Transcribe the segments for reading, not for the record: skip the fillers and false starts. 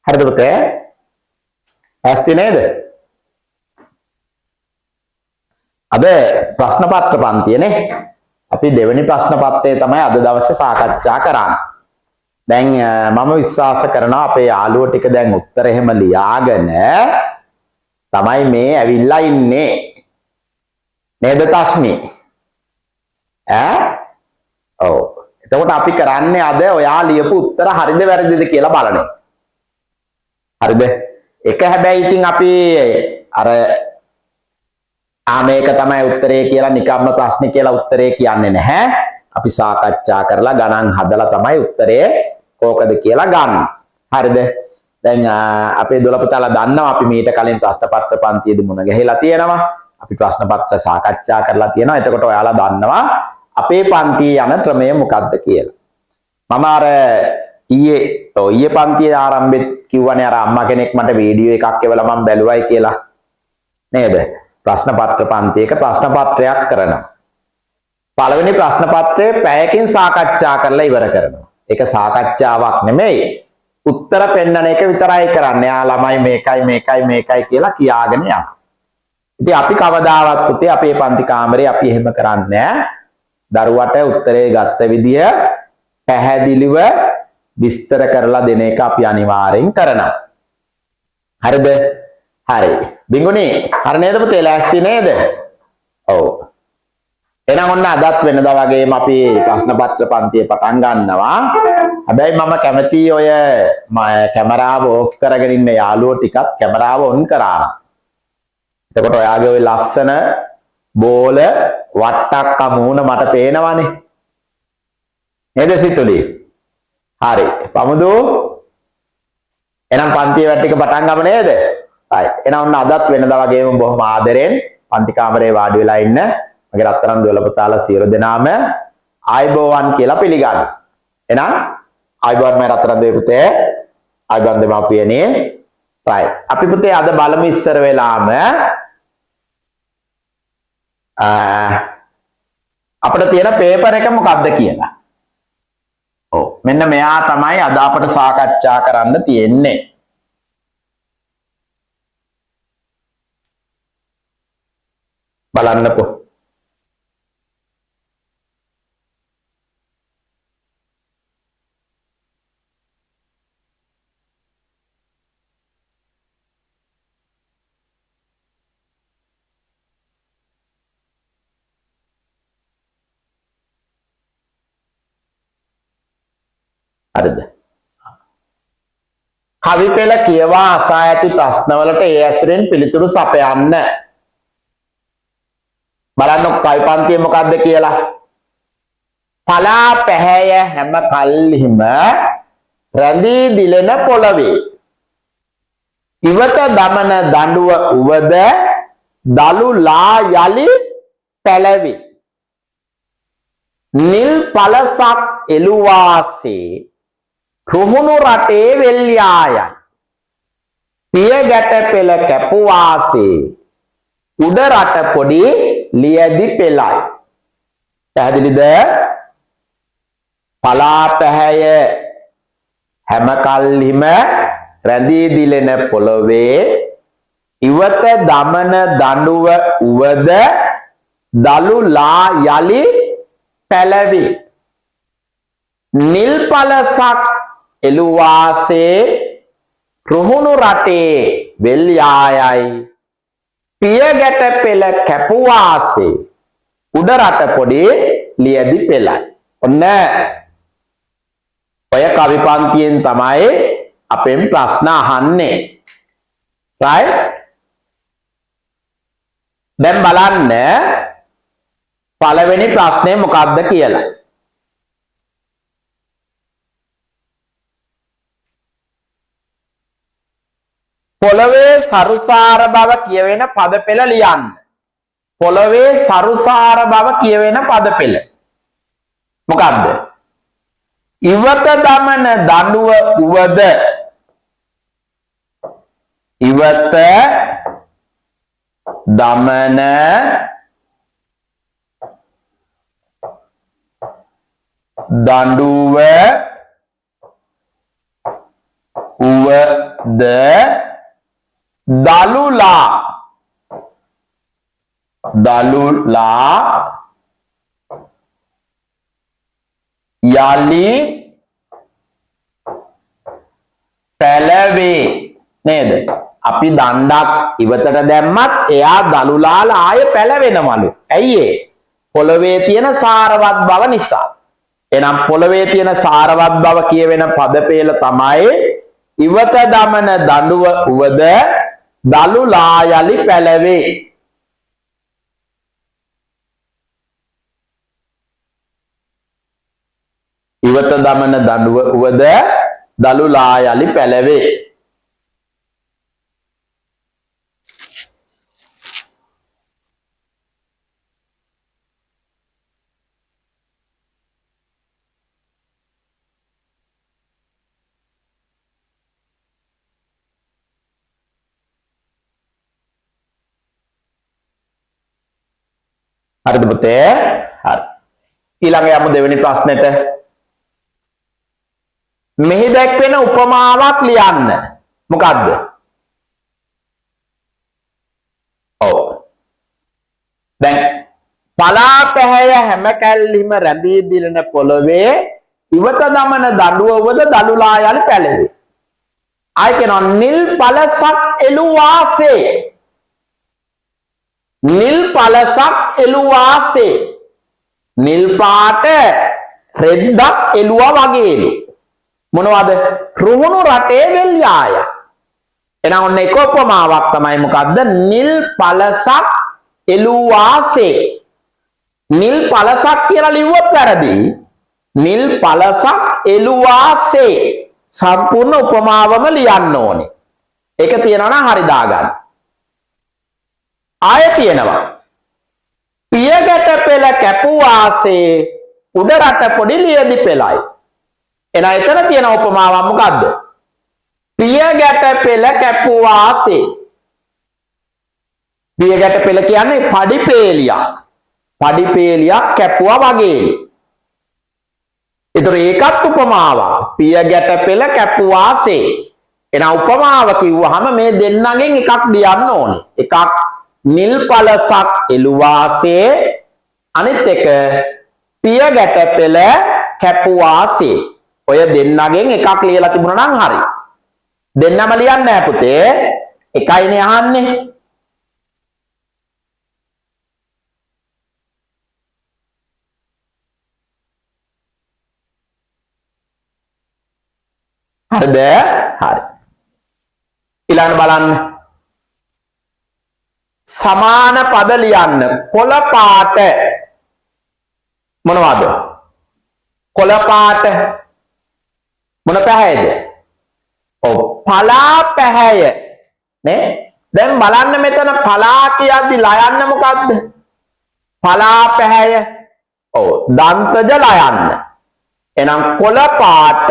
හරිද පුතේ? ඇස්ති නේද? අද ප්‍රශ්න පත්‍ර පන්තියනේ. අපි දෙවෙනි ප්‍රශ්න පත්‍රය තමයි අද දවසේ සාකච්ඡා කරන්නේ. දැන් මම විශ්වාස කරනවා අපේ යාළුවෝ ටික දැන් උත්තර එහෙම ලියාගෙන තමයි මේ ඇවිල්ලා ඉන්නේ. නේද තස්මි? ඔව්. එතකොට අපි කරන්නේ අද ඔයා ලියපු උත්තර හරිද වැරදිද කියලා බලන එක. හරිද? එක හැබැයි ඉතින් අපි අර මේක තමයි උත්තරේ කියලා නිකම්ම ප්‍රශ්නේ කියලා උත්තරේ කියන්නේ නැහැ. අපි සාකච්ඡා කරලා ගණන් හදලා තමයි උත්තරේ කෝකද කියලා ගන්න. හරිද? දැන් අපේ දොළපුතාලා දන්නවා අපි මීට කලින් ප්‍රශ්න පත්‍ර පන්තියේදී මුණ ගැහිලා තියෙනවා. අපි ප්‍රශ්න පත්‍ර සාකච්ඡා කරලා තියෙනවා. එතකොට ඔයාලා දන්නවා අපේ පන්තියේ යන ක්‍රමය මොකක්ද කියලා. මම අර ඊයේ පන්තියේ ආරම්භෙත් කිව්වනේ අර අම්මා කෙනෙක් මට වීඩියෝ එකක් එවලා මම බැලුවයි කියලා. නේද? ප්‍රශ්න පත්‍ර පන්තියක ප්‍රශ්න පත්‍රයක් කරනවා. පළවෙනි ප්‍රශ්න පත්‍රය පැයකින් සාකච්ඡා කරලා ඉවර කරනවා. ඒක සාකච්ඡාවක් නෙමෙයි. උත්තර පෙන්නන එක විතරයි කරන්නේ. ළමයි මේකයි කියලා කියාගෙන යනවා. ඉතින් අපි කවදාවත් පුතේ අපේ පන්ති කාමරේ අපි එහෙම කරන්නේ දරුවට උත්තරේ ගත්ත විදිය පැහැදිලිව විස්තර කරලා දෙන එක අපි අනිවාර්යෙන් කරනවා. හරිද? හරි. බින්ගුනි හරි නේද පුතේ? ලෑස්ති නේද? ඔව්. එහෙනම් ඔන්න අදත් වෙනදා වගේම අපි ප්‍රශ්න පත්‍ර පන්තිය පටන් ගන්නවා. හැබැයි මම කැමතියි ඔය කැමරාව ඕෆ් කරගෙන ඉන්න යාළුවෝ ටිකත් කැමරාව ඔන් කරාන. එතකොට ඔයාගේ ওই ලස්සන බෝල වට්ටක් අමුණ මට පේනවනේ. නේද සිතුලි? හරි. පමුදු. එහෙනම් පන්තිය වැට්ටික පටන් ගමු නේද? හරි. එහෙනම් ඔන්න අදත් වෙනදා වගේම බොහොම ආදරෙන් පන්ති කාමරේ වාඩි වෙලා ඉන්න මගේ රත්තරන් දොළපුතාලා සියලු දෙනාම ආයුබෝවන් කියලා පිළිගන්න. එහෙනම් ආයුබෝවන් මගේ රත්තරන් දෙවියන් පුතේ. ආයුබෝවන් දෙමාපියනේ. right. අපි පුතේ අද බලමු ඉස්සර වෙලාම අපිට තියෙන පේපර් එක මොකක්ද කියලා. ඔව්. මෙන්න මෙයා තමයි අද අපිට සාකච්ඡා කරන්න තියෙන්නේ. බලන්නකෝ. හරිද? කවි පෙළ කියවා අසා ඇති ප්‍රශ්නවලට ඒ ඇසුරෙන් පිළිතුරු සපයන්න. බලන්න කවි පන්තිය මොකක්ද කියලා. පලා පැහැය හැම කල්හිම රැඳී දිලෙන පොළවේ ඉවත දමන දඬුව උවද දලු ලා යලි පැලවි නිල් පලසක් එළුවාසේ රුහුණු රටේ වෙල්යායයි පිය ගැට පෙළ කැපුවාසේ උඩ රට පොඩි ලියදි පෙළයි. පැහැදිලිද? පලා පැහැය හැම කල්හිම රැඳී දිලෙන පොළොවේ ඉවත දමන දඬුව උවද දලු ලා යලි පැලවි නිල් පලසක් එළුවාසේ රුහුණු රටේ වෙල්යායයි පිය ගැට පෙළ කැපුවාසේ උඩ රට පොඩි ලියදි පෙළයි. ඔන්න ඔය කවි පන්තියෙන් තමයි අපෙන් ප්‍රශ්න අහන්නේ. right? දැන් බලන්න පළවෙනි ප්‍රශ්නේ මොකක්ද කියලා. පොළවේ සරුසාර බව කියවෙන පද පෙළ ලියන්න. පොළවේ සරුසාර බව කියවෙන පද පෙළ මොකක්ද? ඉවත දමන දඬුව උවද ඉවත දමන දඬුව උවද දළුලා යලි පැලවේ නේද? අපි දණ්ඩක් ඉවතට දැම්මත් එයා දළුලාලා ආයේ පැලවෙනවලු. ඇයි ඒ? පොළවේ තියෙන සාරවත් බව නිසා. එහෙනම් පොළවේ තියෙන සාරවත් බව කියවෙන පද පෙළ තමයි ඉවත දමන දඬුව උවද දළුලා යලි පැලවේ. ඉවත දමන දඬුව උවද දළුලා යලි පැලවේ. හරිද පුතේ? හරි. ඊළඟ යමු දෙවෙනි ප්‍රශ්නෙට. මෙහි දැක්වෙන උපමාවක් ලියන්න. මොකද්ද? ඔව්. දැන් පලා පැහැය හැම කැල්ලිම රැඳී දිලන පොළවේ ඉවත දමන දඬුවවද දළුලා යලි පැලවේ. ආයි කියනවා නිල් පළසක් එළුවාසේ. නිල් පළසක් එළුවාසේ. නිල් පාට රෙද්දක් එළුවා වගේලු. මොනවද? රුහුණු රටේ වෙල්යාය. එහෙනම් ඔන්න එක උපමාවක් තමයි මොකද්ද? නිල් පළසක් එළුවාසේ. නිල් පළසක් කියලා ලිව්වොත් වැරදි. නිල් පළසක් එළුවාසේ. සම්පූර්ණ උපමාවම ලියන්න ඕනේ. ඒක තියනවා නම් හරි දාගන්න. ආය තියෙනවා. පියගැට පෙළ කැපුවාසේ උඩ රට පොඩි ලියදි පෙළයි. එහෙනම් එතන තියෙන උපමාවක් මොකද්ද? පියගැට පෙළ කැපුවාසේ. පියගැට පෙළ කියන්නේ පඩිපේලියක්. පඩිපේලියක් කැපුවා වගේ. ඒතර ඒකත් උපමාවක්. පියගැට පෙළ කැපුවාසේ. එහෙනම් උපමාව කිව්වහම මේ දෙන්නගෙන් එකක් ලියන්න ඕනේ. එකක් නිල් පළසක් එළුවාසේ, අනිත් එක පියගැට පෙළ කැපුවාසේ. ඔය දෙන්නගෙන් එකක් ලියලා තිබුණා නම් හරි. දෙන්නම ලියන්නේ නැහැ පුතේ. එකයිනේ අහන්නේ. හරිද? හරි. ඊළඟ බලන්න. සමාන පද ලියන්න. කොළ පාට මොනවද? කොළ පාට මොන පැහැයද? ඔව් පලා පැහැය නේ. දැන් බලන්න මෙතන පලා කියද්දි ලයන්න මොකද්ද? පලා පැහැය. ඔව් දන්තජ ලයන්න. එහෙනම් කොළ පාට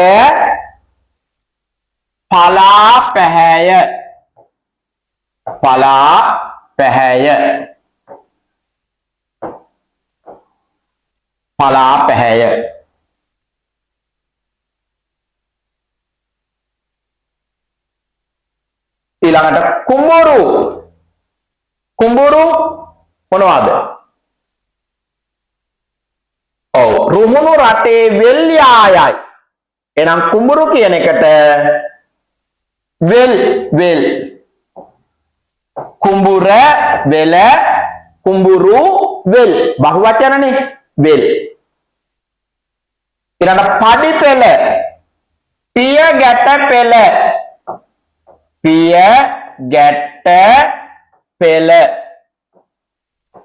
පලා පැහැය. පලා පැහැය. පලා පැහැය. ඊළඟට කුඹුරු. කුඹුරු මොනවද? ඔව් රුහුණු රටේ වෙල්යායයි. එහෙනම් කුඹුරු කියන එකට වෙල් කුඹුර වෙල කුඹුරු වෙල් බහුවචනනේ වෙල්. ඊළඟ පඩි පෙළ පිය ගැට පෙළ. පිය ගැට පෙළ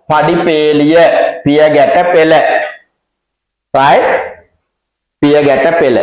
පඩි පේලිය පිය ගැට පෙළ. right? පිය ගැට පෙළ.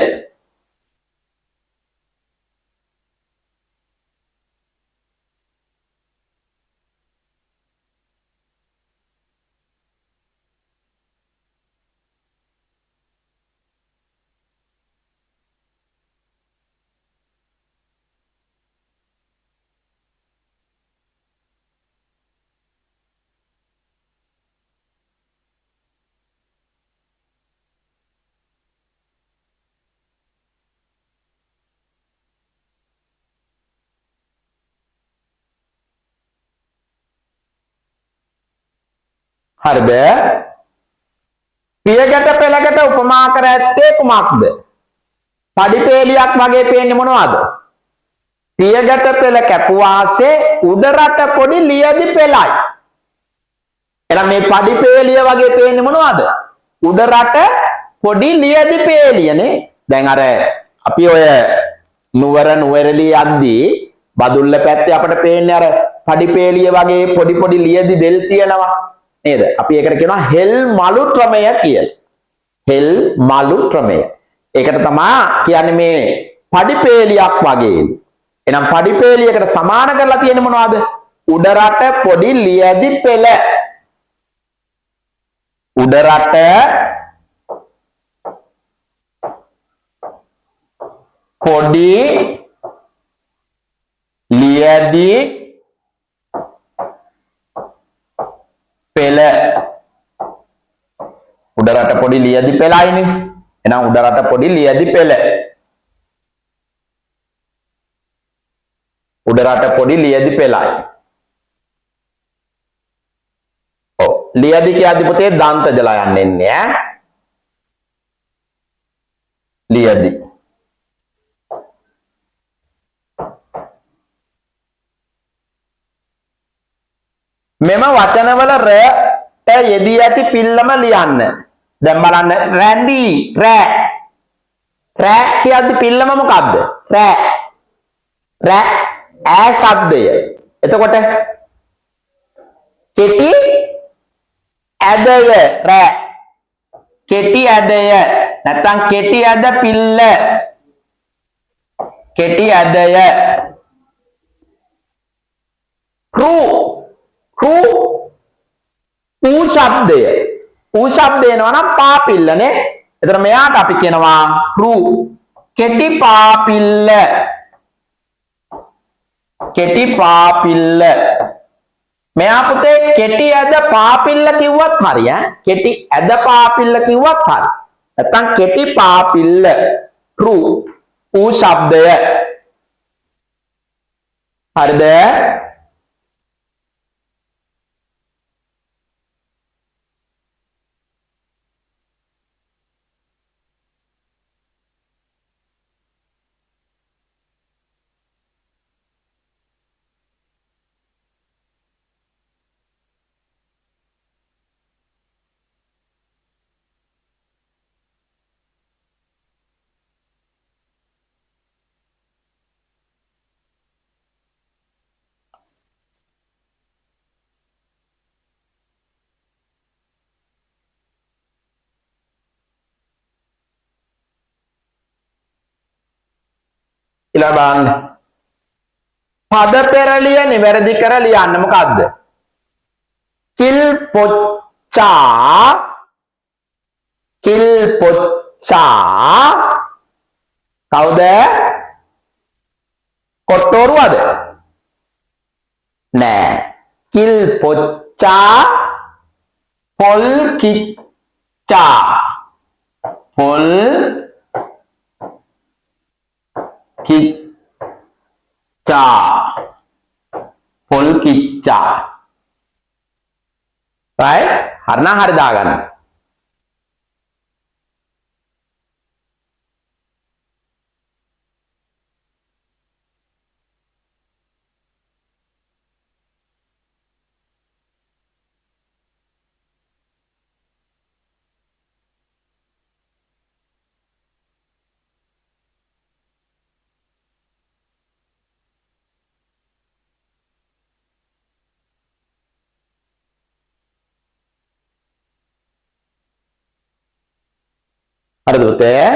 හරිද? පියගැට පෙළකට උපමා කර ඇත්තේ කුමක්ද? පඩිපේලියක් වගේ පේන්නේ මොනවද? පියගැට පෙළ කැපුවාසේ උඩරට පොඩි ලියදි පෙළයි. එහෙනම් මේ පඩිපේලිය වගේ පේන්නේ මොනවද? උඩරට පොඩි ලියදි පේලියනේ. දැන් අර අපි ඔය නුවරඑළිය යද්දී බදුල්ල පැත්තේ අපිට පේන්නේ අර පඩිපේලිය වගේ පොඩි පොඩි ලියදි බෙල් තියෙනවා නේද? අපි ඒකට කියනවා හෙල් මලු ක්‍රමය කියලා. හෙල් මලු ක්‍රමය. ඒකට තමයි කියන්නේ මේ පඩිපේලියක් වගේ. එහෙනම් පඩිපේලියකට සමාන කරලා තියෙන්නේ මොනවද? උඩරට පොඩි ලියදි පෙළ. උඩරට පොඩි ලියදි පෙළ. උඩරට පොඩි ලියදි පෙළයිනේ. එහෙනම් උඩරට පොඩි ලියදි පෙළ. උඩරට පොඩි ලියදි පෙළයි. ඔව් ලියදි කියද්දි පුතේ දන්තජල යන්නේ ඈ. ලියදි. මෙම වචනවල රට යෙදී ඇති පිල්ලම ලියන්න. දැන් බලන්න රැඳි රෑ. රෑ කියද්දි පිල්ලම මොකද්ද? රෑ. රෑ ඈ ශබ්දය. එතකොට කෙටි ඇදය රෑ. කෙටි ඇදය නැත්නම් කෙටි ඇද පිල්ල. කෙටි ඇදය. ඌ ශබ්දය. ඌ ශබ්දය එනවා නම් පාපිල්ලනේ. එතන මෙයාට අපි කියනවා කෙටි පාපිල්ල. කෙටි පාපිල්ල. මෙයා පුතේ කෙටි ඇද පාපිල්ල කිව්වත් හරි ඈ. කෙටි ඇද පාපිල්ල කිව්වත් හරි. නැත්නම් කෙටි පාපිල්ල. ඌ ශබ්දය. හරිද? ඊළඟ බලන්න. පද පෙරළිය නිවැරදි කර ලියන්න මොකද්ද? කිල් පොච්චා කවුද? කොට්ටෝරුවද? නෑ. කිල් පොච්චා පොල් කිච්චා. පොල් කිච්චා. පොල් කිච්චා. right? හරි නම් හරි දාගන්න. හරිද පුතේ?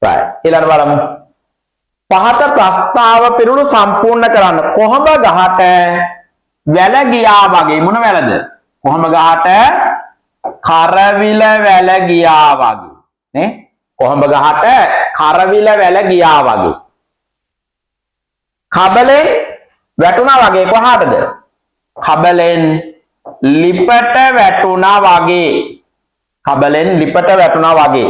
right. ඊළඟ බලමු. පහත ප්‍රස්තාව පිරුණු සම්පූර්ණ කරන්න. කොහොඹ ගහට වැල ගියා වගේ. මොන වැලද? කොහොඹ ගහට කරවිල වැල ගියා වගේ. නේ? කොහොඹ ගහට කරවිල වැල ගියා වගේ. කබලෙන් වැටුණා වගේ කොහාටද? කබලෙන් ලිපට වැටුණා වගේ. කබලෙන් ලිපට වැටුණා වගේ.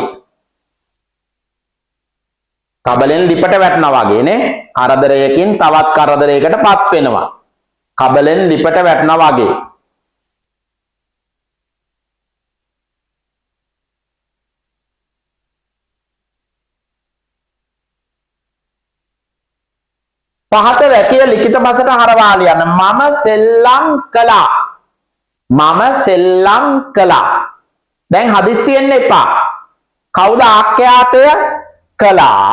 කබලෙන් ලිපට වැටුණා වගේ නේ. කරදරයකින් තවත් කරදරයකට පත් වෙනවා. කබලෙන් ලිපට වැටුණා වගේ. පහත වැකිය ලිඛිත බසට හරවා ලියන්න. මම සෙල්ලම් කළා. මම සෙල්ලම් කළා. දැන් හදිස්සි වෙන්න එපා. කවුද ආඛ්‍යාතය? කළා.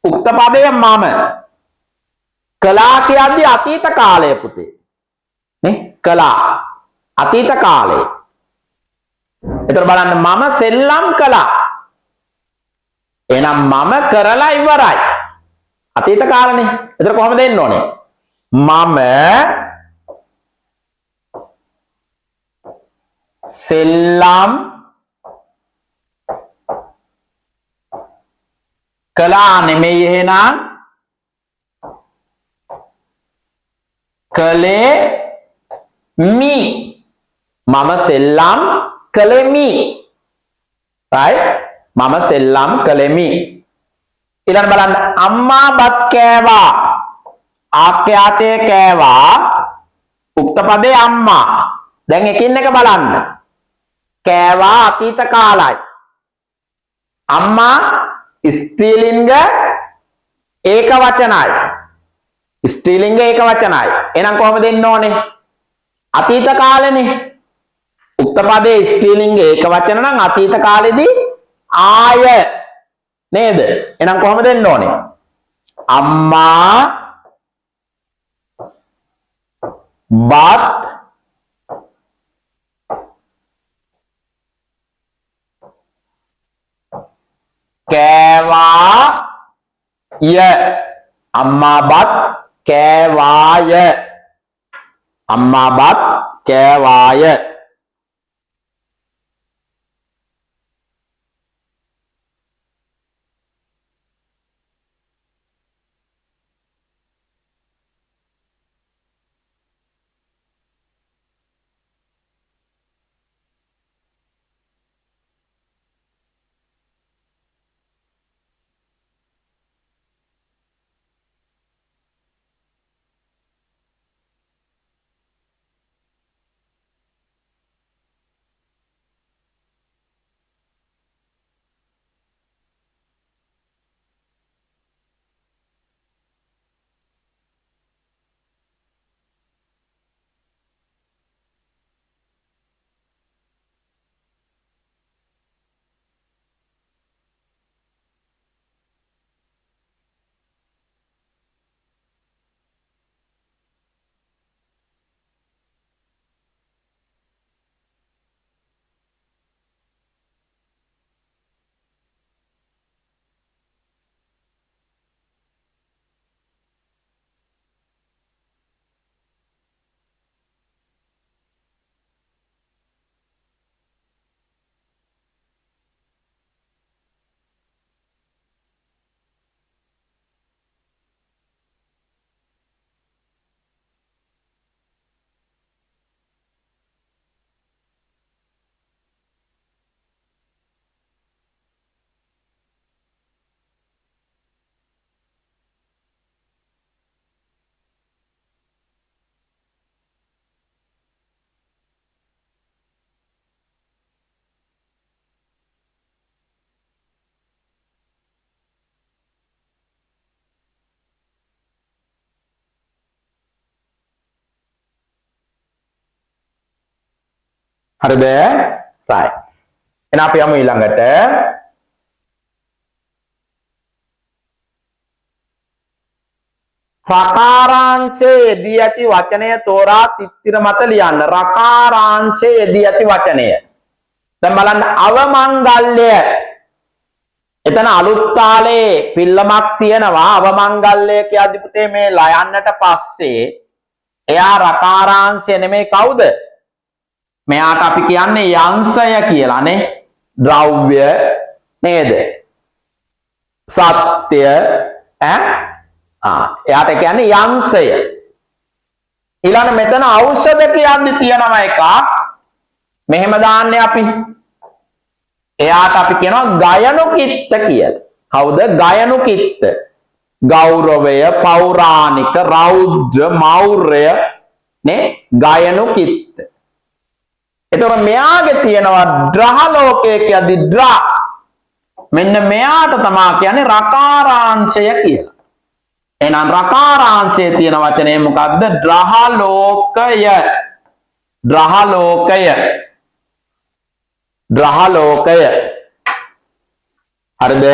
උක්ත පදය මම. කළා කියද්දි අතීත කාලය පුතේ. නේ? කළා. අතීත කාලය. එතකොට බලන්න මම සෙල්ලම් කළා. එහෙනම් මම කරලා ඉවරයි. අතීත කාලනේ. එතකොට කොහොමද එන්න ඕනේ? මම සෙල්ලම් කළා නෙමෙයි එහෙනම් කලේ මි. මම සෙල්ලම් කළෙමි. right? මම සෙල්ලම් කළෙමි. ඊළඟ බලන්න අම්මා බත් කෑවා. ආඛ්‍යාතයේ කෑවා. උක්ත පදේ අම්මා. දැන් එකින් එක බලන්න. කෑවා අතීත කාලයි. අම්මා ස්ත්‍රීලිංග ඒක වචනයි. ස්ත්‍රීලිංග ඒක වචනයි. එහෙනම් කොහොමද එන්න ඕනේ? අතීත කාලෙනේ. උක්ත පදේ ස්ත්‍රීලිංග ඒක වචන නම් අතීත කාලෙදී ආය නේද? එහෙනම් කොහොමද එන්න ඕනේ? අම්මා බත් කෑවා ය. අම්මා බත් කෑවාය. අම්මා බත් කෑවාය. හරිද? right. එහෙනම් අපි යමු ඊළඟට. රකාරාංශයේ යෙදී ඇති වචනය තෝරා තිත්තිර මත ලියන්න. රකාරාංශයේ යෙදී ඇති වචනය. දැන් බලන්න අවමංගල්‍ය. එතන අලුත් තාලේ පිල්ලමක් තියෙනවා. අවමංගල්‍ය කියද්දි පුතේ මේ ලයන්නට පස්සේ එයා රකාරාංශය නෙමෙයි කවුද? මෙයාට අපි කියන්නේ යංශය කියලානේ. ද්‍රව්‍ය නේද? සත්‍ය එයාට කියන්නේ යංශය. ඊළඟ මෙතන ඖෂධ කියද්දි තියෙනවා එකක්. මෙහෙම දාන්නේ අපි. එයාට අපි කියනවා ගයනුකිත්ත කියලා. කවුද? ගයනුකිත්ත. ගෞරවය, පෞරාණික, රෞද්‍ර, මෞර්ය නේ ගයනුකිත්ත. එතකොට මෙයාගේ තියෙනවා ද්‍රහලෝකයේ කියද්දි ද්‍රා. මෙන්න මෙයාට තමයි කියන්නේ රකාරාංශය කියලා. එහෙනම් රකාරාංශයේ තියෙන වචනේ මොකද්ද? ග්‍රහලෝකය. ග්‍රහලෝකය. ග්‍රහලෝකය. හරිද?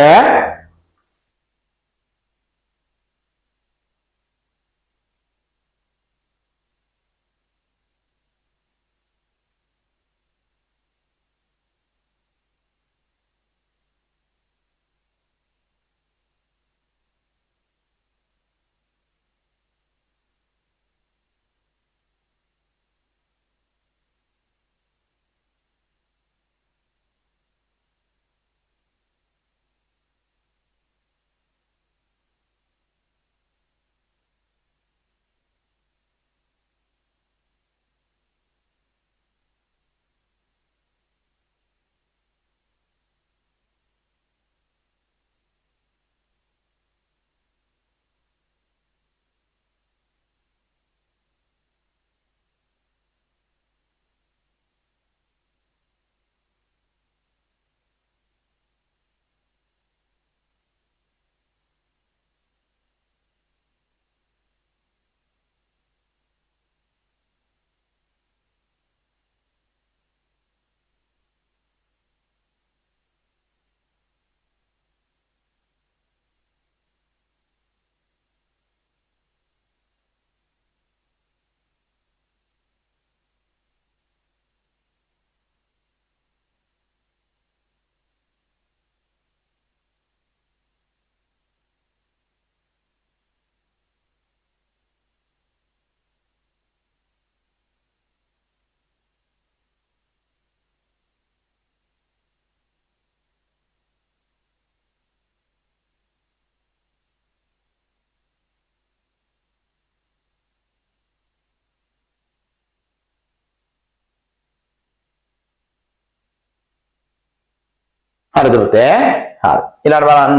හරිද පුතේ? හරි. ඊළඟට බලන්න.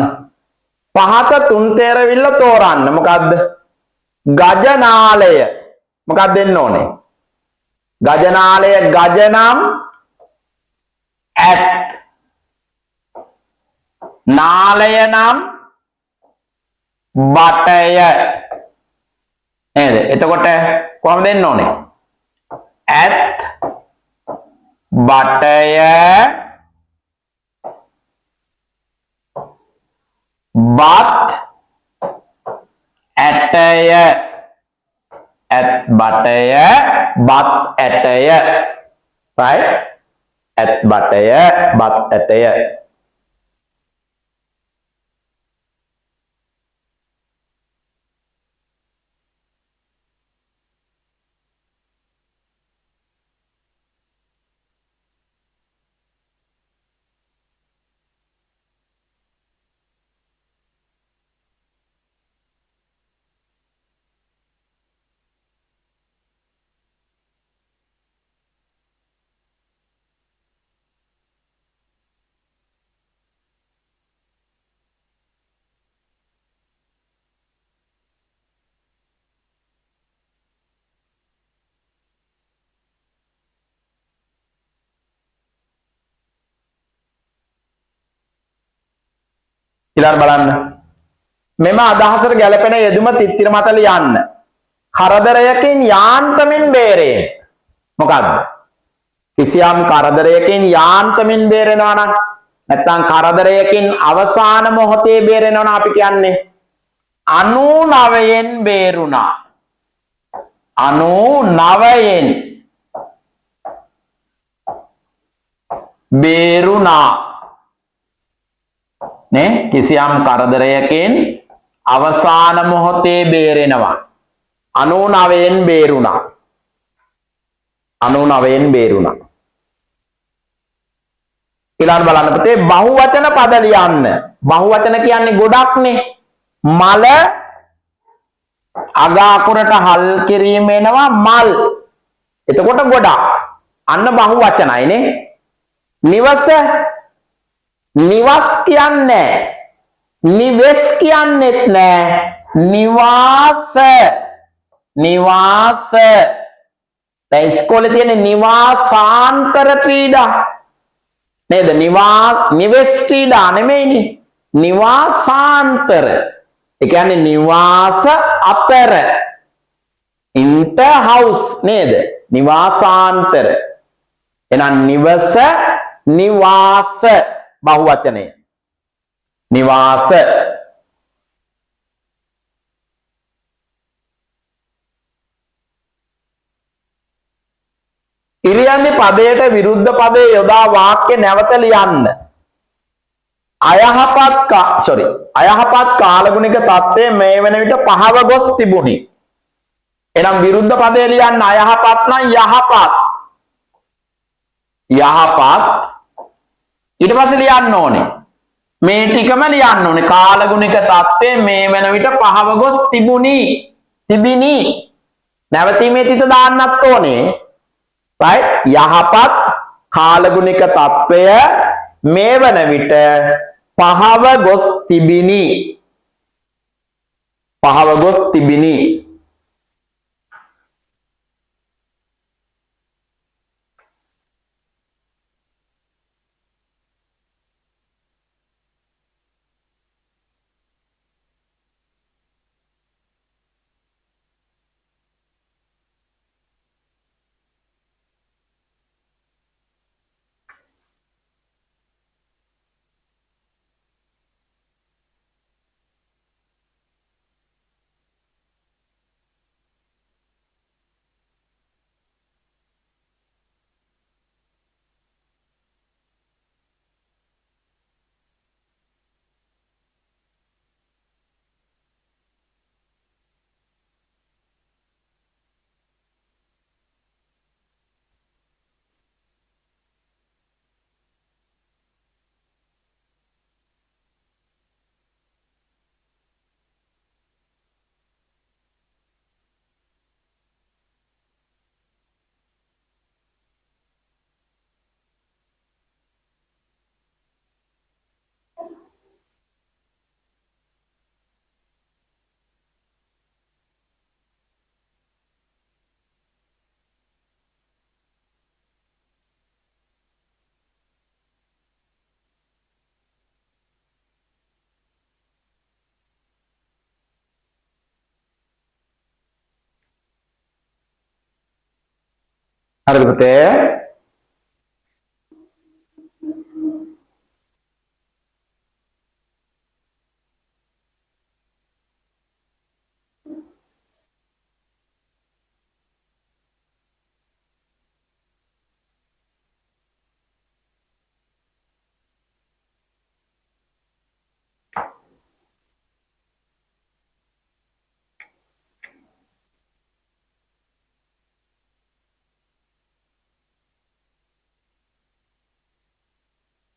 පහත තුන් තේරවිල්ල තෝරන්න. මොකද්ද? ගජනාලය. මොකක්ද දෙන්න ඕනේ? ගජනාලය ගජ නම් ඇත්. නාලය නම් බටය. නේද? එතකොට කොහොමද දෙන්න ඕනේ? ඇත් බටය බත් ඇටය. ඇත් බටය බත් ඇටය. right? ඇත් බටය බත් ඇටය. ඊළඟ බලන්න. මෙම අදහසට ගැලපෙන යෙදුම තිත්තිර මත ලියන්න. කරදරයකින් යාන්තමින් බේරෙන්න. මොකද්ද? කිසියම් කරදරයකින් යාන්තමින් බේරෙනවා නම් නැත්නම් කරදරයකින් අවසාන මොහොතේ බේරෙනවා නම් අපි කියන්නේ 99න් බේරුණා. 99න් බේරුණා. නේ කිසියම් කරදරයකින් අවසාන මොහොතේ බේරෙනවා. 99න් බේරුණා. 99න් බේරුණා. ඊළඟ බලන්න පුතේ බහුවචන පද ලියන්න. බහුවචන කියන්නේ ගොඩක්නේ. මල අග අකුරට හල් කිරීම එනවා මල්. එතකොට ගොඩක්. අන්න බහුවචනයිනේ. නිවස නිවස් කියන්නේ නිවෙස් කියන්නේත් නෑ. නිවාස නිවාස. දැන් ඉස්කෝලේ තියෙන නිවාසාන්තර ක්‍රීඩා නේද? නිවෙස් ක්‍රීඩා නෙමෙයිනේ. නිවාසාන්තර. ඒ කියන්නේ නිවාස අතර. inter house නේද? නිවාසාන්තර. එහෙනම් නිවස නිවාස බහුවචනය. නිවාස. ඉරියන්නේ පදයට විරුද්ධ පදයේ යොදා වාක්‍ය නැවත ලියන්න. අයහපත් කාලගුණික තත්ත්වය මේ වන විට පහව ගොස් තිබුණි. එහෙනම් විරුද්ධ පදය ලියන්න අයහපත් නම් යහපත්. යහපත් ඊට පස්සේ ලියන්න ඕනේ. මේ ටිකම ලියන්න ඕනේ. කාලගුණික තත්ත්වය මේ වන විට පහව ගොස් තිබුණි. තිබිනි. නැවතීමේ තිත දාන්නත් ඕනේ. right? යහපත් කාලගුණික තත්ත්වය මේ වන විට පහව ගොස් තිබිනි. පහව ගොස් තිබිනි. හරිද පුතේ?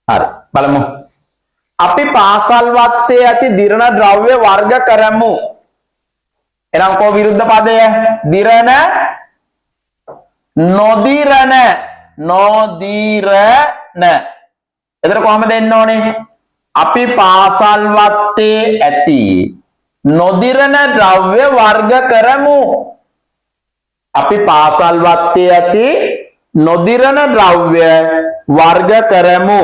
හරි බලමු. අපි පාසල් වත්තේ ඇති දිරණ ද්‍රව්‍ය වර්ග කරමු. එහෙනම් කො විරුද්ධ පදය? දිරණ නොදිරණ. නොදිරණ. එතන කොහොමද දෙන්න ඕනේ? අපි පාසල් වත්තේ ඇති නොදිරණ ද්‍රව්‍ය වර්ග කරමු. අපි පාසල් වත්තේ ඇති නොදිරණ ද්‍රව්‍ය වර්ග කරමු.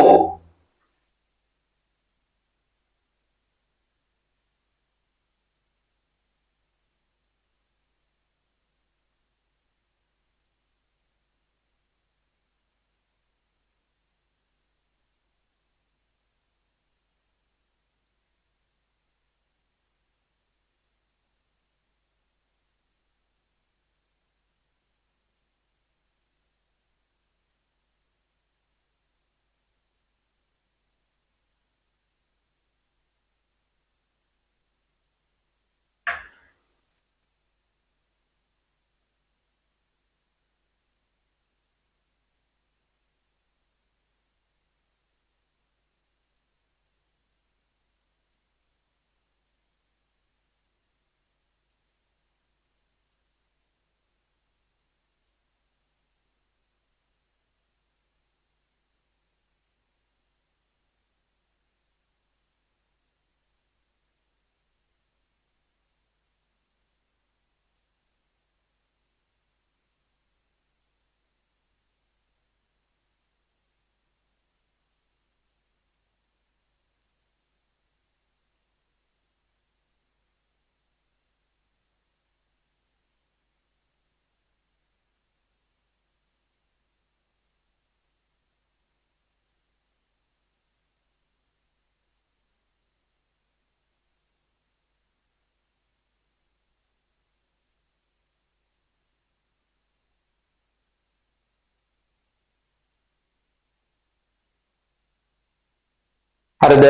හරිද?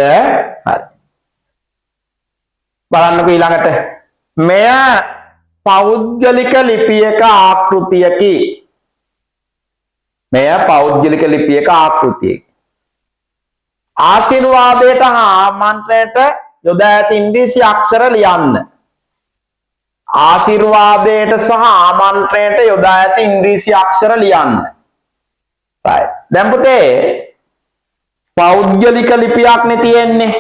හරි. බලන්නකෝ ඊළඟට. මෙය පෞද්ගලික ලිපියක ආකෘතියකි. මෙය පෞද්ගලික ලිපියක ආකෘතියකි. ආශිර්වාදයට හා ආමන්ත්‍රණයට යොදා ඇති ඉංග්‍රීසි අක්ෂර ලියන්න. ආශිර්වාදයට සහ ආමන්ත්‍රණයට යොදා ඇති ඉංග්‍රීසි අක්ෂර ලියන්න. right. දැන් පුතේ පෞද්ගලික ලිපියක් නේ තියෙන්නේ.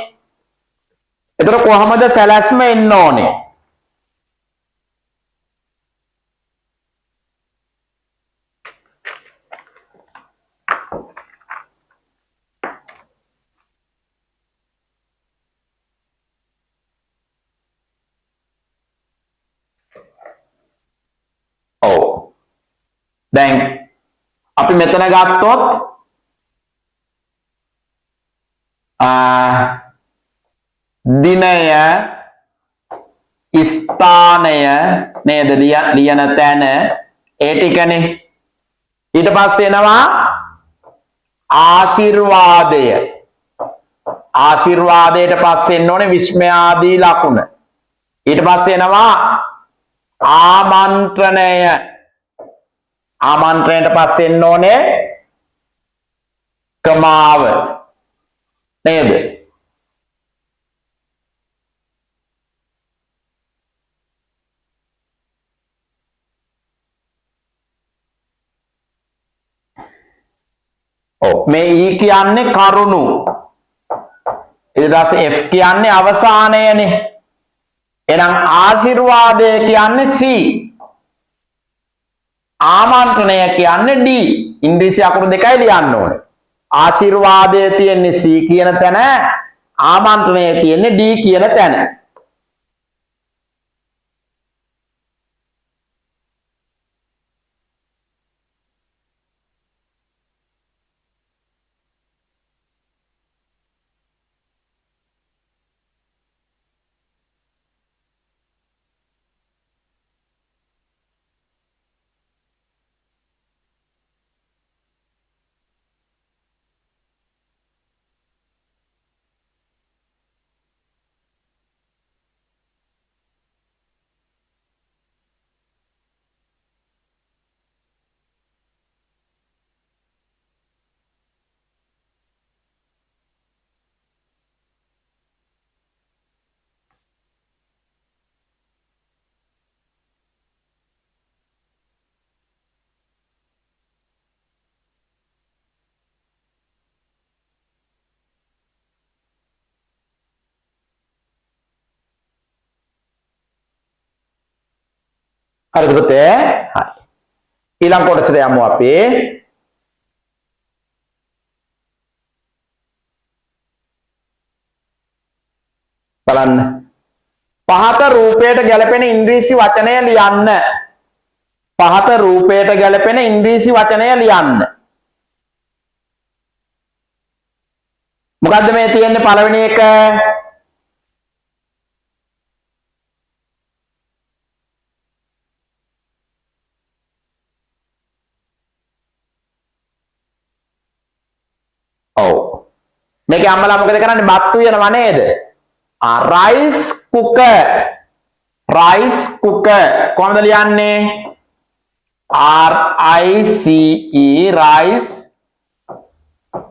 ඒතර කොහමද සැලැස්ම එන්න ඕනේ? දැන් අපි මෙතන ගත්තොත් දිනය ස්ථානය නේද ලියන තැන ඒ ටිකනේ. ඊට පස්සේ එනවා ආශිර්වාදය. ආශිර්වාදයට පස්සේ එන්න ඕනේ විස්මයාදී ලකුණ. ඊට පස්සේ එනවා ආමන්ත්‍රණය. ආමන්ත්‍රණයට පස්සේ එන්න ඕනේ කමාව නේද? මේ E කියන්නේ කරුණු. ඊට පස්සේ F කියන්නේ අවසානයනේ. එහෙනම් ආශිර්වාදය කියන්නේ C. ආමන්ත්‍රණය කියන්නේ D. ඉංග්‍රීසි අකුරු දෙකයි ලියන්න ඕනේ. ආශිර්වාදය තියෙන්නේ C කියන තැන, ආමන්ත්‍රණය තියෙන්නේ D කියන තැන. හරිද පුතේ? හරි. ඊළඟ කොටසට යමු අපි. බලන්න. පහත රූපයට ගැලපෙන ඉංග්‍රීසි වචනය ලියන්න. පහත රූපයට ගැලපෙන ඉංග්‍රීසි වචනය ලියන්න. මොකද්ද මේ තියෙන්නේ පළවෙනි එක? මේකේ අම්මලා මොකද කරන්නේ? බත් උයනවා නේද? rice cooker. rice cooker කොහොමද ලියන්නේ? R I C E rice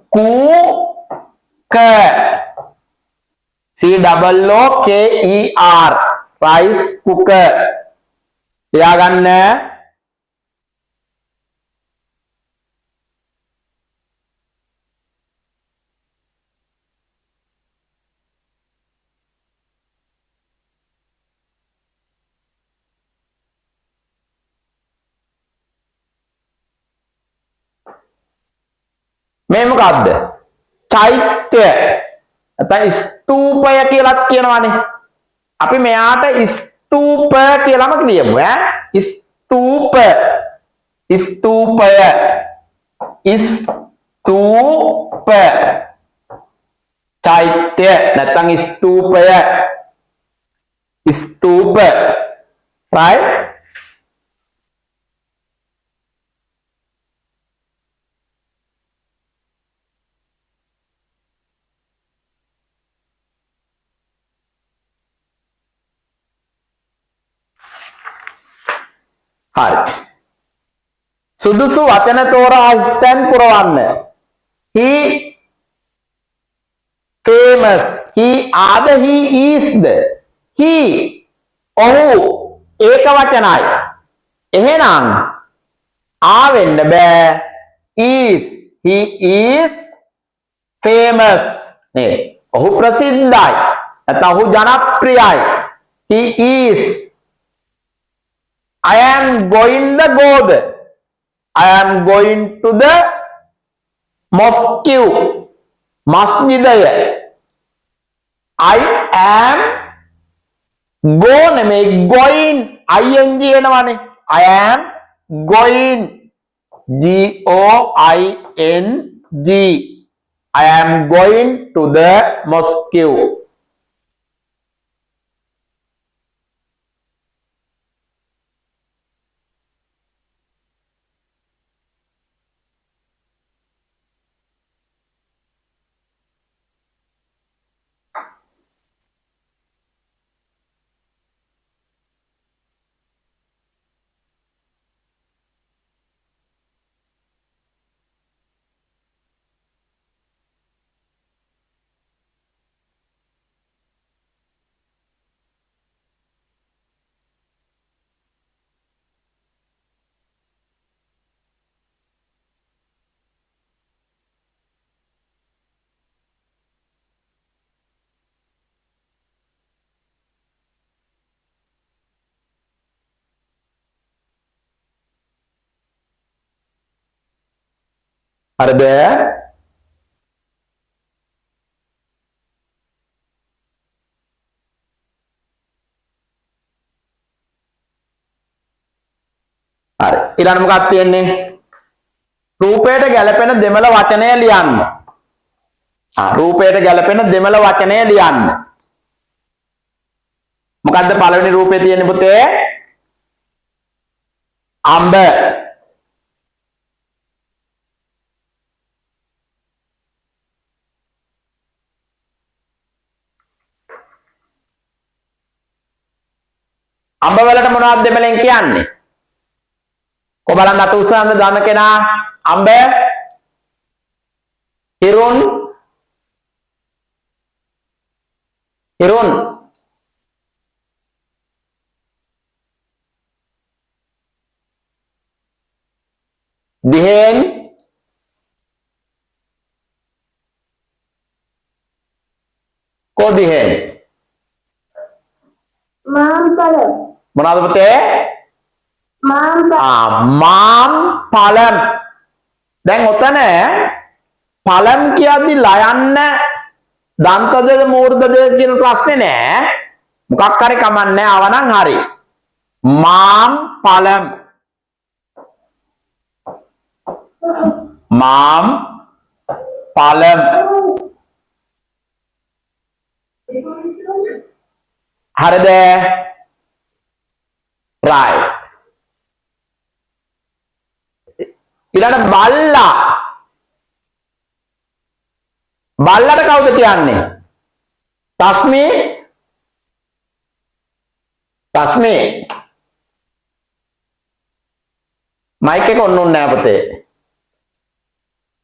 cooker. C double O K E R rice cooker. ලියාගන්න. මේ මොකද්ද? චෛත්‍ය නැත්නම් ස්තූපය කියලා කියනවානේ. අපි මෙයාට ස්තූප කියලාම කියමු ඈ. ස්තූප. ස්තූපය. ස්තූප. චෛත්‍ය නැත්නම් ස්තූපය. ස්තූප. right? හරි. සුදුසු වචන තෝරා ස්තැන් පුරවන්න. He famous. He are the he is the. He ඔහු ඒක වචනයි. එහෙනම් ආවෙන්න බෑ. Is he is famous. නේ. ඔහු ප්‍රසිද්ධයි. නැත්නම් ඔහු ජනප්‍රියයි. He is. I am going the go the. I am going to the mosque. Masjidය. I am go නෙමෙයි going ing එනවනේ. I am going G-O-I-N-G. I am going to the mosque. හරිද? හරි. ඊළඟ මොකක්ද තියෙන්නේ? රූපයට ගැලපෙන දෙමළ වචනය ලියන්න. රූපයට ගැලපෙන දෙමළ වචනය ලියන්න. මොකද්ද පළවෙනි රූපේ තියෙන්නේ පුතේ? අඹ. අඹ වලට මොනවද දෙමළෙන් කියන්නේ? කො බලන්න අත උස්සන්න දන්න කෙනා. අඹ, හිරුන්, හිරුන්, දිහෙන්, කොදිහෙන්, මාම්පලම්. මොනවද පුතේ? මාම් පළම්. දැන් ඔතන පළම් කියද්දි ලයන්න දන්තද මූර්ධද කියන ප්‍රශ්නේ නෑ. මොකක් හරි කමන්නේ ආවනම් හරි. මාම් පළම්. මාම් පළම්. හරිද? right. ඊළඟ බල්ලා. බල්ලට කවුද කියන්නේ? තස්මි. තස්මි. මයික් එක ඔන්න නැහැ පුතේ.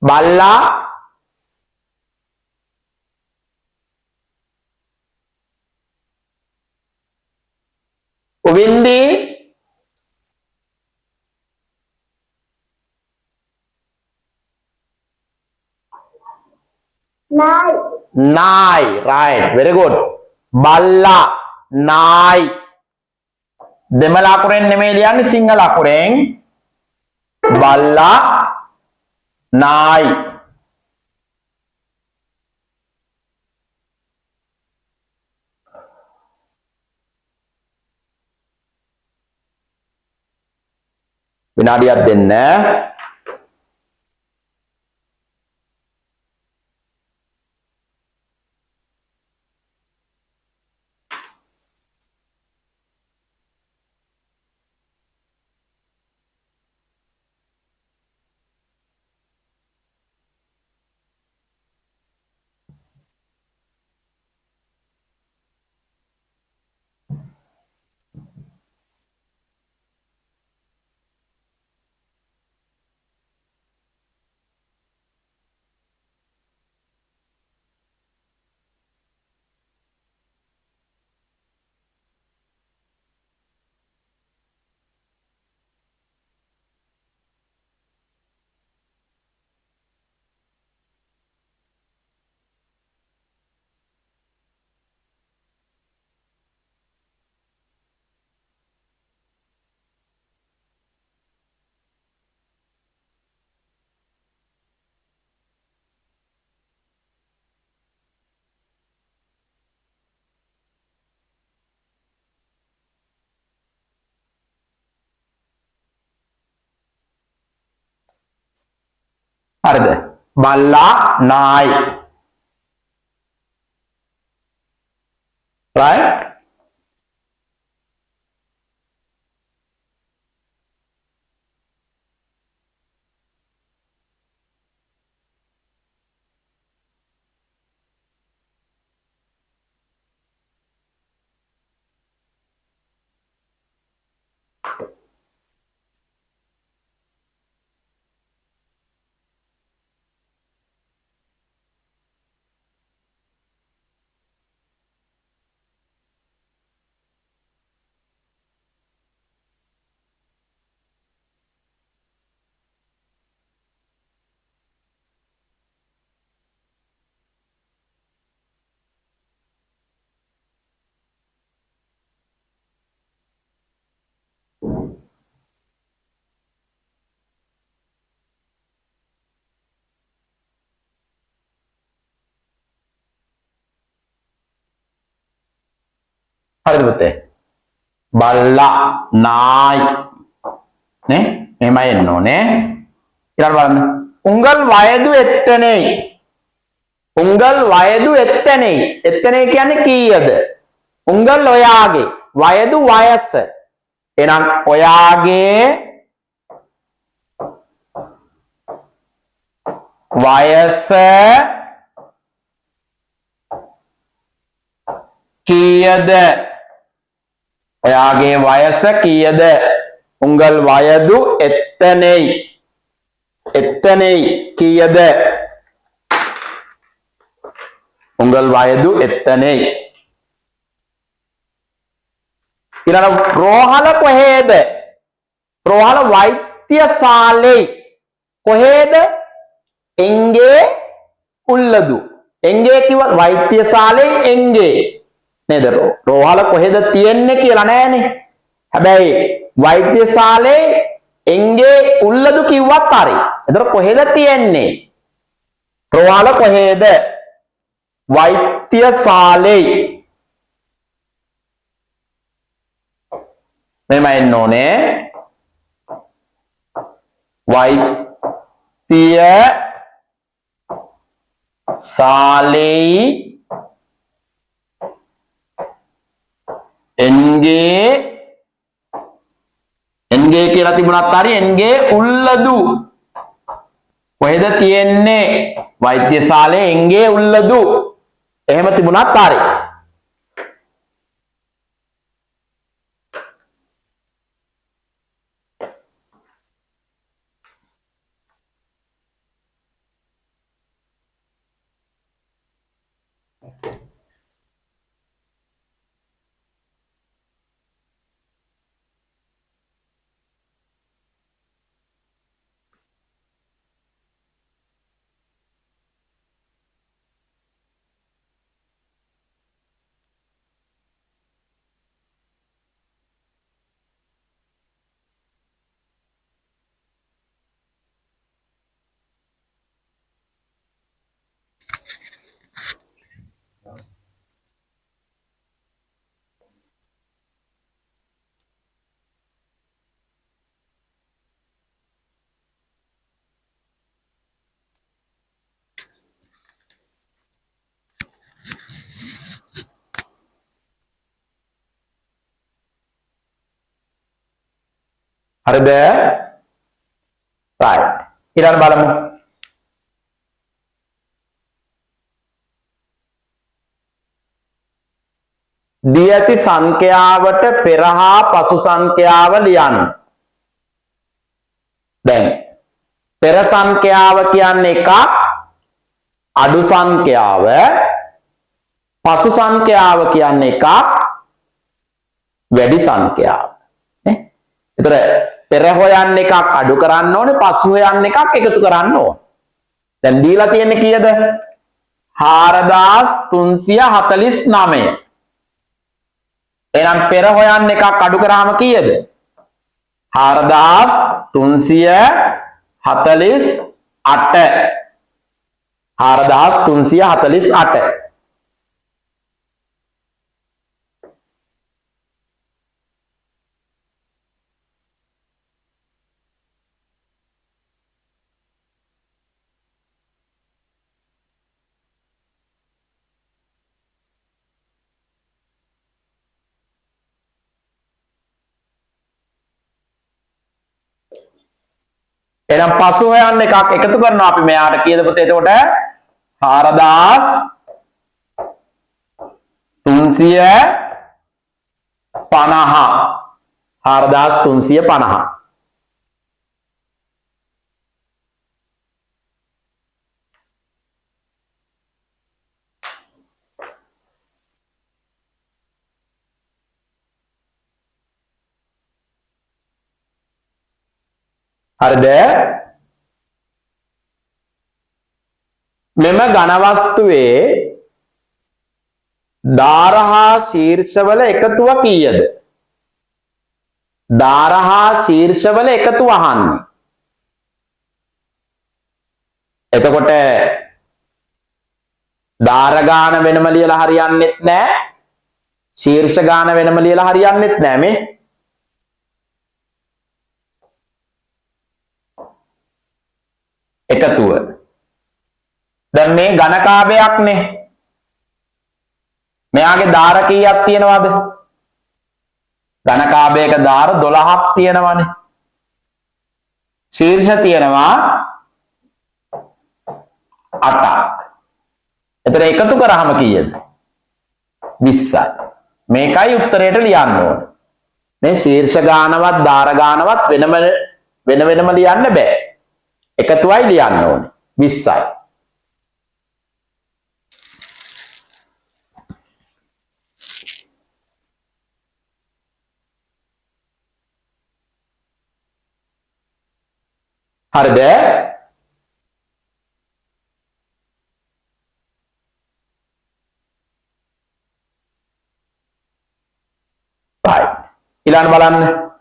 බල්ලා උවින්දි Nai. Nai, right, very good. Balla, nai. දෙමළ අකුරෙන් නෙමෙයි ලියන්නේ සිංහල අකුරෙන්. බල්ලා, nai. විනාඩියක් දෙන්න. හරිද? බල්ලා නායි. right? හරිද පුතේ? බල්ලා නායි නේ එහෙමයි එන්න ඕනේ. ඊළඟ බලන්න. උංගල් වයදු එත්තනේ. උංගල් වයදු එත්තනේ. එත්තනේ කියන්නේ කීයද? උංගල් ඔයාගේ වයදු වයස. එහෙනම් ඔයාගේ වයස කීයද? ඔයාගේ වයස කීයද? උංගල් වයදු එත්තනේ. එත්තනේ කීයද? උංගල් වයදු එත්තනේ. ඊළඟ රෝහල කොහෙද? රෝහල වෛද්‍යශාලේ. කොහෙද? එංගේ උල්ලදු. එංගේ කිව්ව වෛද්‍යශාලේ එංගේ නේද? රෝහල කොහෙද තියෙන්නේ කියලා නෑනේ. හැබැයි වෛද්‍යශාලේ එංගේ උල්ලදු කිව්වත් හරි. එතකොට කොහෙද තියෙන්නේ? රෝහල කොහෙද? වෛද්‍යශාලේ. මෙහෙම එන්න ඕනේ. වෛද්‍යශාලේ එන්ගේ කියලා තිබුණත් හරි එන්ගේ උල්ලදු කොහෙද තියෙන්නේ? වෛද්‍යශාලේ එන්ගේ උල්ලදු එහෙම තිබුණත් හරි. හරිද? right. ඊළඟ බලමු. දී ඇති සංඛ්‍යාවට පෙර හා පසු සංඛ්‍යාව ලියන්න. දැන් පෙර සංඛ්‍යාව කියන්නේ එකක්, අඩු සංඛ්‍යාව. පසු සංඛ්‍යාව කියන්නේ එකක්, වැඩි සංඛ්‍යාව. නේ? ඒතර පෙර හොයන්න එකක් අඩු කරන්න ඕනේ, පසු හොයන්න එකක් එකතු කරන්න ඕනේ. දැන් දීලා තියෙන්නේ කීයද? 4349. එහෙනම් පෙර හොයන්න එකක් අඩු කරාම කීයද? 4348. 4348. එහෙනම් පසු හොයන්න එකක් එකතු කරනවා අපි මෙයාට කීයද පුතේ එතකොට 4350 හරිද මෙම ඝන වස්තුවේ දාර හා ශීර්ෂවල එකතුව කීයද? දාර හා ශීර්ෂවල එකතුව අහන්නේ. එතකොට දාර ගාන වෙනම ලියලා හරියන්නේත් නැහැ. ශීර්ෂ ගාන වෙනම ලියලා හරියන්නේත් නැහැ මේ. එකතුව. දැන් මේ ඝනකාභයක්නේ. මෙයාගේ දාර කීයක් තියෙනවද? ඝනකාභයක දාර 12ක් තියෙනවනේ. ශීර්ෂ තියෙනවා 8ක්. එතන එකතු කරාම කීයද? 20යි. මේකයි උත්තරයට ලියන්න ඕනේ. මේ ශීර්ෂ ගානවත් දාර ගානවත් වෙනම ලියන්න බෑ. එකතුවයි ලියන්න ඕනේ 20යි. හරිද? right. ඊළඟ බලන්න.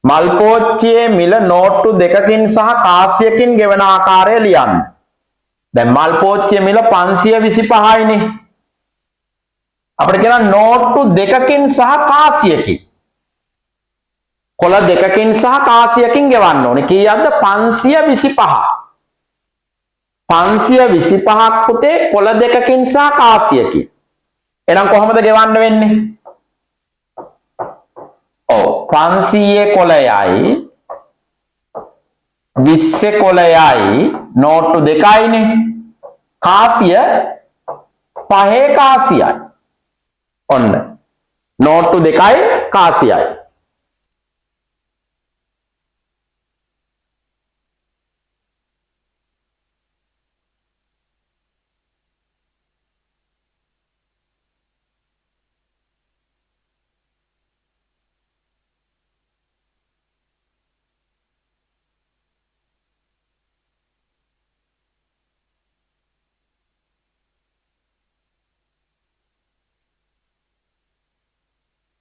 මල් පෝච්චියේ මිල නෝට්ටු දෙකකින් සහ කාසියකින් ගෙවන ආකාරය ලියන්න. දැන් මල් පෝච්චියේ මිල 525යිනේ. අපිට කියන නෝට්ටු දෙකකින් සහ කාසියකින්. කොළ දෙකකින් සහ කාසියකින් ගෙවන්න ඕනේ. කීයක්ද? 525. 525ක් පුතේ කොළ දෙකකින් සහ කාසියකින්. එහෙනම් කොහොමද ගෙවන්න වෙන්නේ? 500 කොළයයි 20 කොළයයි නෝට්ටු දෙකයිනේ. කාසිය 5 කාසියයි. ඔන්න නෝට්ටු දෙකයි කාසියයි.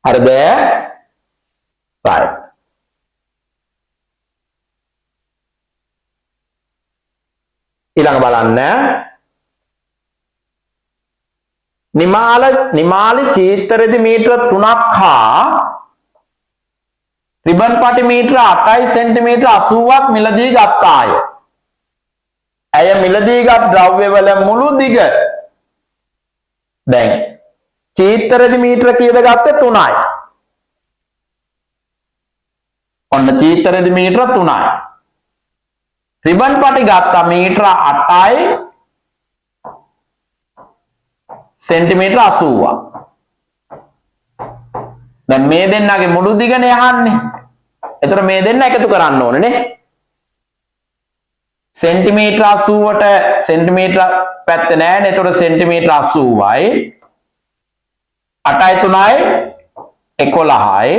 හරිද? right. ඊළඟ බලන්න. නිමාලි චීත්තරෙදි මීටර 3ක් හා රිබන් පටි මීටර 8යි සෙන්ටිමීටර 80ක් මිලදී ගත්තාය. ඇය මිලදීගත් ද්‍රව්‍යවල මුළු දිග දැන් චීත්තරෙදි මීටර කීයද ගත්තේ? 3යි. ඔන්න චීත්තරෙදි මීටර 3යි. රිබන් පටි ගත්තා මීටර 8යි සෙන්ටිමීටර 80ක්. දැන් මේ දෙන්නගේ මුළු දිගනේ අහන්නේ. එතකොට මේ දෙන්න එකතු කරන්න ඕනේ නේ. සෙන්ටිමීටර 80ට සෙන්ටිමීටර පැත්තේ නෑනේ. එතකොට සෙන්ටිමීටර 80යි 8යි 3යි 11යි.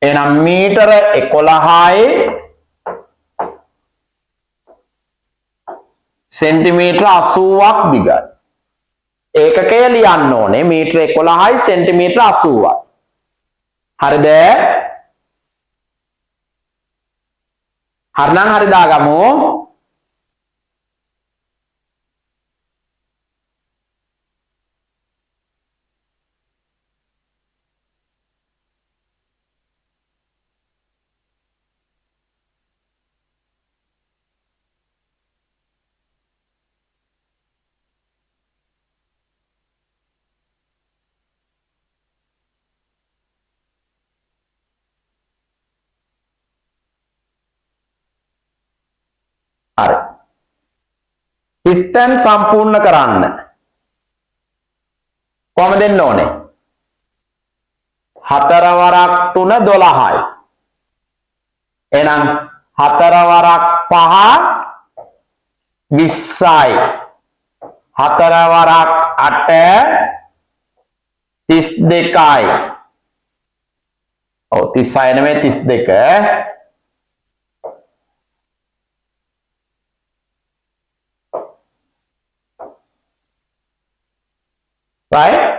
එහෙනම් මීටර 11යි සෙන්ටිමීටර 80ක් දිගයි. ඒකකය ලියන්න ඕනේ මීටර 11යි සෙන්ටිමීටර 80යි. හරිද? හරිනම් හරි දාගමු. තිස්තැන් සම්පූර්ණ කරන්න කොහොමද දෙන්න ඕනේ? 4 වරක් 3 12යි. එහෙනම් 4 වරක් 5 20යි. 4 වරක් 8 32යි. ඔව් 36 නෙමෙයි 32. right?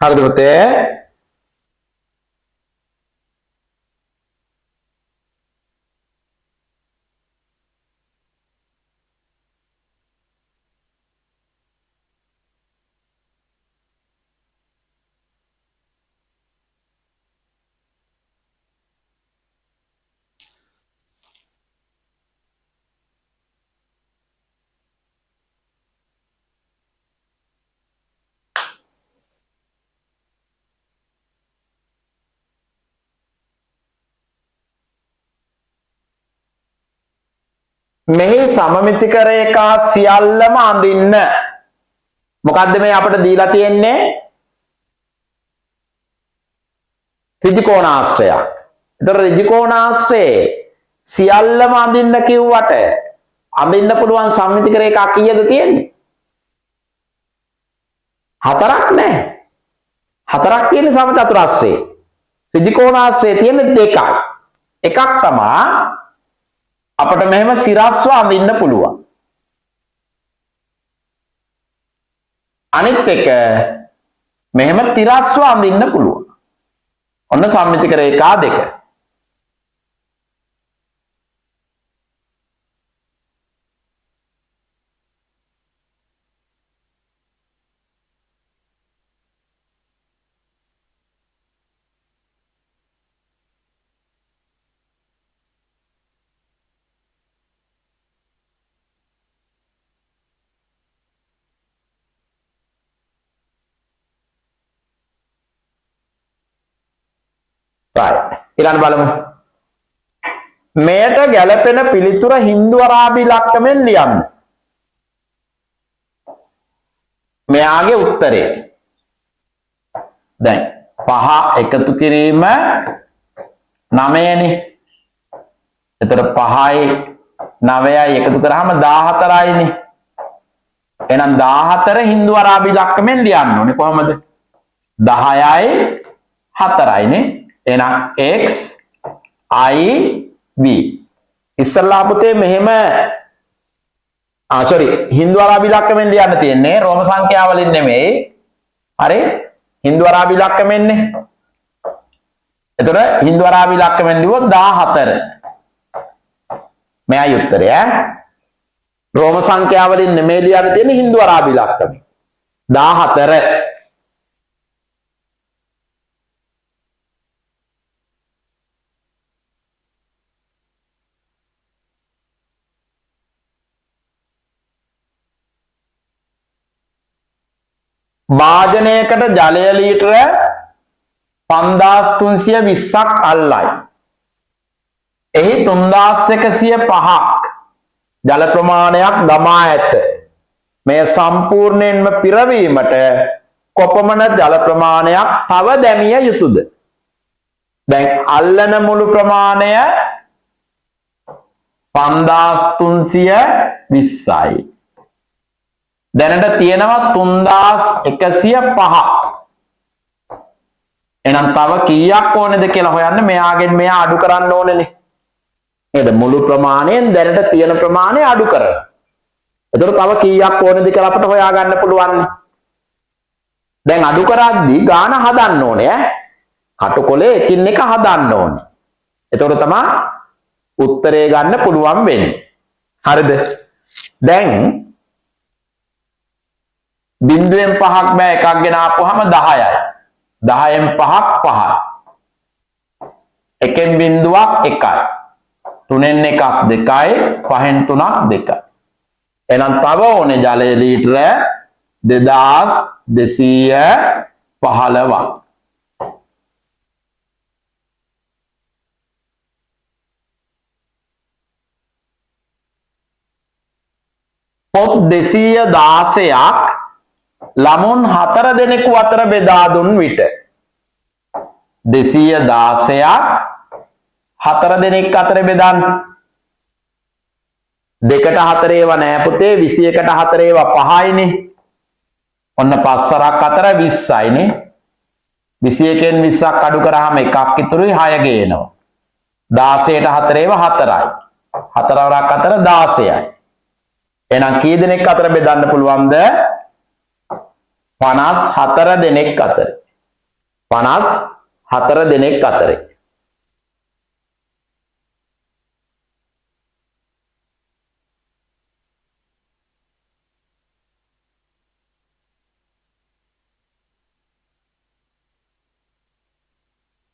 හරිද පුතේ? මෙහි සමමිතික රේඛා සියල්ලම අඳින්න. මොකද්ද මේ අපිට දීලා තියෙන්නේ? ත්‍රිකෝණාශ්‍රයක්. ඒතර ත්‍රිකෝණාශ්‍රයේ සියල්ලම අඳින්න කිව්වට අඳින්න පුළුවන් සමමිතික රේඛා කීයද තියෙන්නේ? 4ක් නැහැ. 4ක් තියෙන සමචතුරාශ්‍රයේ. ත්‍රිකෝණාශ්‍රයේ තියෙන 2යි. එකක් තමයි අපිට මෙහෙම සිරස්ව අඳින්න පුළුවන්. අනිත් එක මෙහෙම තිරස්ව අඳින්න පුළුවන්. ඔන්න සම්මිතික රේඛා දෙක. ඊළඟ බලමු. මෙයට ගැළපෙන පිළිතුර හින්දු අරාබි ඉලක්කමෙන් ලියන්න. මෙයාගේ උත්තරේ. දැන් 5 එකතු කිරීම 9නේ. එතකොට 5යි 9යි එකතු කරාම 14යිනේ. එහෙනම් 14 හින්දු අරාබි ඉලක්කමෙන් ලියන්න ඕනේ කොහමද? 10යි 4යිනේ. එහෙනම් x i b ඉස්සල්ලා පුතේ මෙහෙම හින්දු අරාබි ඉලක්කමෙන් ලියන්න තියෙන්නේ රෝම සංඛ්‍යා වලින් නෙමෙයි. හරි? හින්දු අරාබි ඉලක්කමෙන්නේ. එතකොට හින්දු අරාබි ඉලක්කමෙන් ලිව්වොත් 14. මෙයයි උත්තරය ඈ. රෝම සංඛ්‍යා වලින් නෙමෙයි ලියන්න තියෙන්නේ හින්දු අරාබි ඉලක්කමෙන්. 14. වාජනයකට ජලය ලීටර 5320ක් අල්ලයි. එහි 3105ක් ජල ප්‍රමාණයක් දමා ඇත. මේ සම්පූර්ණයෙන්ම පිරවීමට කොපමණ ජල ප්‍රමාණයක් තව දැමිය යුතුද? දැන් අල්ලන මුළු ප්‍රමාණය 5320යි. දැනට තියෙනවා 3105ක්. එහෙනම් තව කීයක් ඕනේද කියලා හොයන්න මෙයාගෙන් මෙයා අඩු කරන්න ඕනේනේ. නේද? මුළු ප්‍රමාණයෙන් දැනට තියෙන ප්‍රමාණය අඩු කරලා. එතකොට තව කීයක් ඕනේද කියලා අපිට හොයාගන්න පුළුවන්. දැන් අඩු කරද්දී ගාන හදන්න ඕනේ ඈ. කටුකොලේ එකින් එක හදන්න ඕනේ. එතකොට තමයි උත්තරේ ගන්න පුළුවන් වෙන්නේ. හරිද? දැන් බිංදුවෙන් 5ක් බෑ එකක් ගෙන ආපුවාම 10යි. 10න් 5ක් 5යි. එකෙන් බිංදුවක් 1යි. 3න් එකක් 2යි. 5න් 3ක් 2යි. එහෙනම් තව ඕනේ ජලය ලීටර 2215ක්. පොත් 216ක් ළමුන් 4 දෙනෙකු අතර බෙදා දුන් විට 216ක් 4 දෙනෙක් අතර බෙදන්න. 2ට 4 ඒවා නෑ පුතේ 21ට 4 ඒවා 5යිනේ. ඔන්න 5 4ක් අතර 20යිනේ. 21න් 20ක් අඩු කරාම එකක් ඉතුරුයි 6 ගේනවා. 16ට 4 ඒවා 4යි. 4 වරක් අතර 16යි. එහෙනම් කී දෙනෙක් අතර බෙදන්න පුළුවන්ද? 54 දෙනෙක් අතර. 54 දෙනෙක් අතරේ.